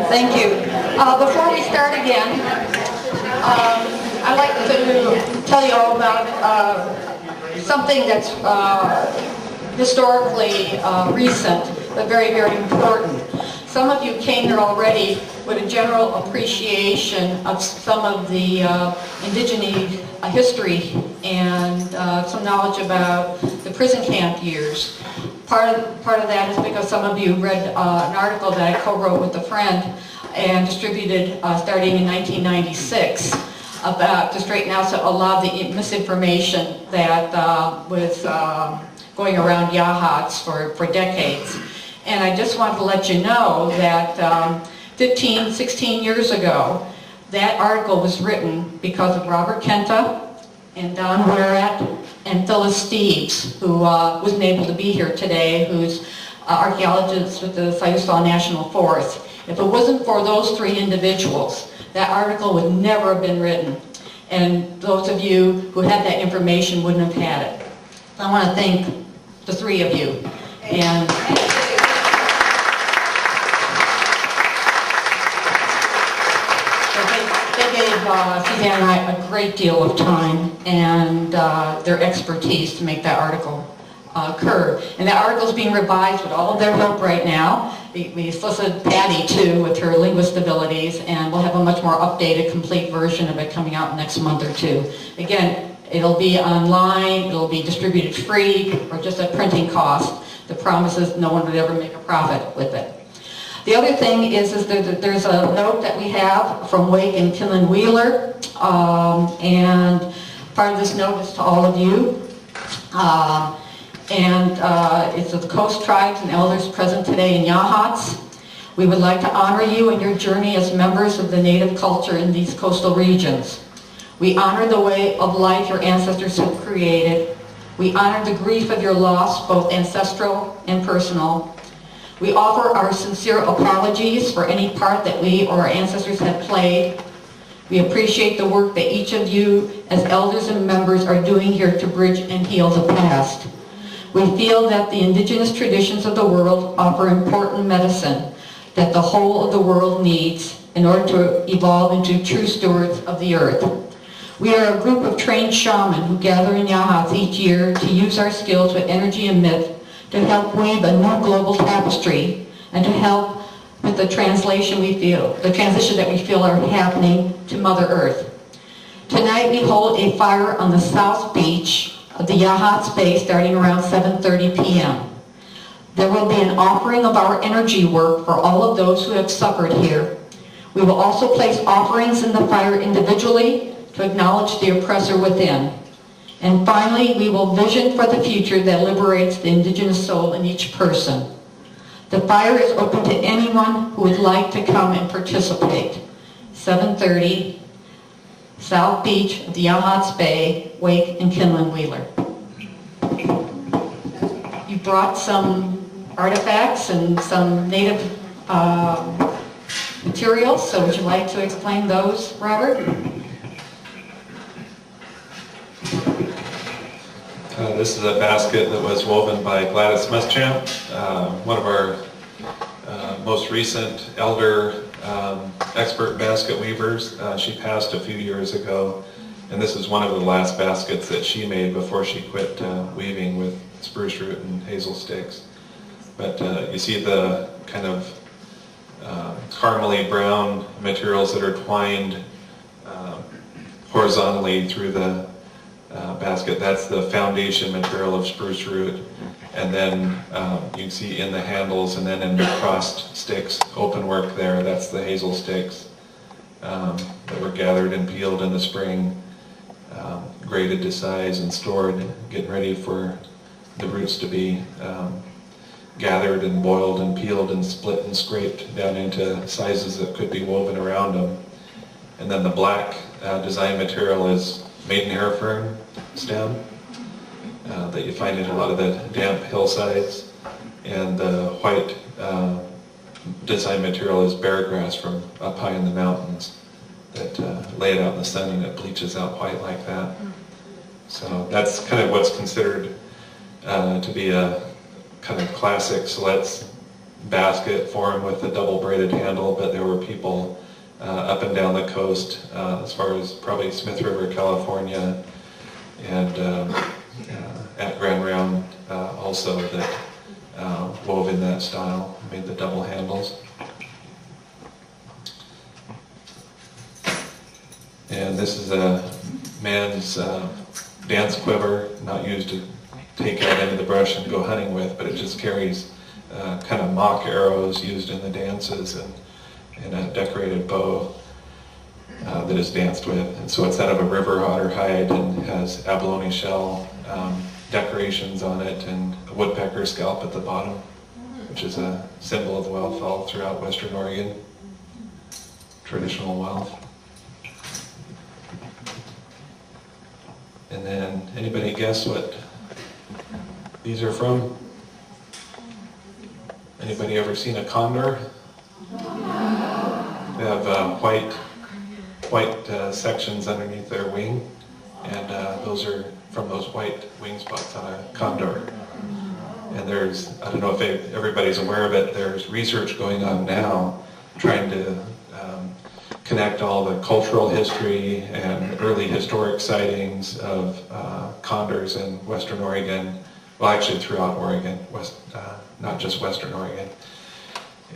Thank you. Before we start again, I'd like to tell you all about something that's historically recent, but very, very important. Some of you came here already with a general appreciation of some of the indigenous history and some knowledge about the prison camp years. Part of that is because some of you read an article that I co-wrote with a friend and distributed starting in 1996 about to straighten out a lot of the misinformation that was going around Yachats for decades. And I just want to let you know that 15, 16 years ago, that article was written because of Robert Kentta and Don Whereat and Phillips, who wasn't able to be here today, who's archaeologist with the Siuslaw National Forest. If it wasn't for those three individuals, that article would never have been written. And those of you who had that information wouldn't have had it. So I want to thank the three of you. And Suzanne and I a great deal of time and their expertise to make that article occur. And that article is being revised with all of their help right now. We solicited Patty too with her linguist abilities, and we'll have a much more updated, complete version of it coming out next month or two. Again, it'll be online, it'll be distributed free or just at printing cost. The promise is no one would ever make a profit with it. The other thing is that there's a note that we have from Wake and Killen Wheeler, and part of this note is to all of you. It's of the Coast Tribes and elders present today in Yachats. We would like to honor you in your journey as members of the native culture in these coastal regions. We honor the way of life your ancestors have created. We honor the grief of your loss, both ancestral and personal. We offer our sincere apologies for any part that we or our ancestors have played. We appreciate the work that each of you as elders and members are doing here to bridge and heal the past. We feel that the indigenous traditions of the world offer important medicine that the whole of the world needs in order to evolve into true stewards of the earth. We are a group of trained shamans who gather in Yachats each year to use our skills with energy and myth to help weave a new global tapestry and to help with the transition that we feel are happening to Mother Earth. Tonight we hold a fire on the south beach of the Yachats Bay starting around 7:30 p.m. There will be an offering of our energy work for all of those who have suffered here. We will also place offerings in the fire individually to acknowledge the oppressor within. And finally, we will vision for the future that liberates the indigenous soul in each person. The fire is open to anyone who would like to come and participate. 7:30, South Beach of the Yachats Bay, Wake and Killen Wheeler. You brought some artifacts and some native materials, so would you like to explain those, Robert? This is a basket that was woven by Gladys Muschamp, one of our most recent elder expert basket weavers. She passed a few years ago, and this is one of the last baskets that she made before she quit weaving with spruce root and hazel sticks. But you see the kind of caramely brown materials that are twined horizontally through the basket. That's the foundation material of spruce root, and then you can see in the handles and then in the crossed sticks, open work there, that's the hazel sticks that were gathered and peeled in the spring, graded to size and stored, getting ready for the roots to be gathered and boiled and peeled and split and scraped down into sizes that could be woven around them. And then the black design material is maidenhair fern stem that you find in a lot of the damp hillsides, and the white design material is bear grass from up high in the mountains that lay it out in the sun and it bleaches out white like that. So that's kind of what's considered to be a kind of classic Siletz basket form with a double braided handle, but there were people up and down the coast, as far as probably Smith River, California, and at Grand Round also, that wove in that style, made the double handles. And this is a man's dance quiver, not used to take out into the brush and go hunting with, but it just carries kind of mock arrows used in the dances, and a decorated bow that is danced with. And so it's out of a river otter hide and has abalone shell decorations on it, and a woodpecker scalp at the bottom, which is a symbol of wealth all throughout Western Oregon, traditional wealth. And then, anybody guess what these are from? Anybody ever seen a condor? They have white sections underneath their wing, and those are from those white wing spots on a condor. And there's, I don't know if everybody's aware of it, there's research going on now trying to connect all the cultural history and early historic sightings of condors in Western Oregon, well actually throughout Oregon, not just Western Oregon.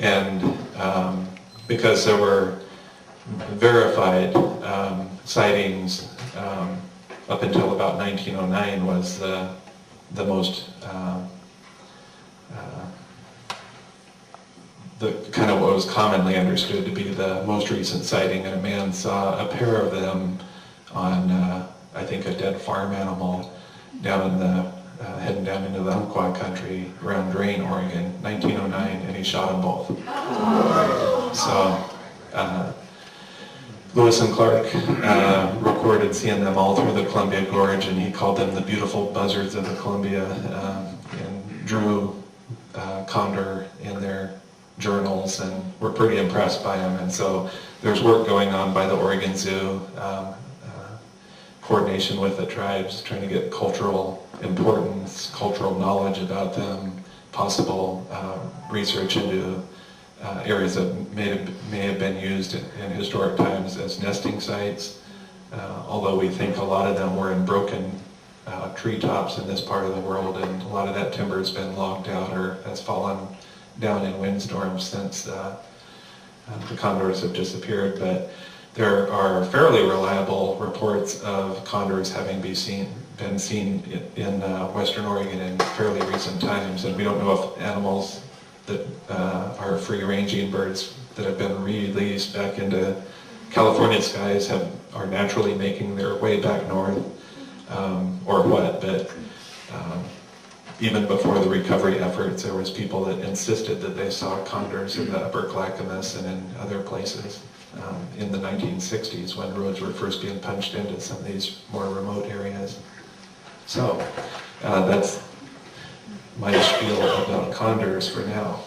And because there were verified sightings up until about 1909 was the most the kind of what was commonly understood to be the most recent sighting, and a man saw a pair of them on I think a dead farm animal down in the heading down into the Umpqua country around Drain, Oregon, 1909, and he shot them both. So Lewis and Clark recorded seeing them all through the Columbia Gorge, and he called them the beautiful buzzards of the Columbia, and drew condor in their journals, and were pretty impressed by them. And so there's work going on by the Oregon Zoo, coordination with the tribes, trying to get cultural importance, cultural knowledge about them, possible research into areas that may have been used in historic times as nesting sites, although we think a lot of them were in broken treetops in this part of the world, and a lot of that timber has been logged out or has fallen down in windstorms since the condors have disappeared. But there are fairly reliable reports of condors having been seen in Western Oregon in fairly recent times, and we don't know if animals that are free-ranging birds that have been released back into California skies are naturally making their way back north, or what, but even before the recovery efforts, there was people that insisted that they saw condors in the upper Clackamas and in other places in the 1960s when roads were first being punched into some of these more remote areas. So that's my spiel about condors for now.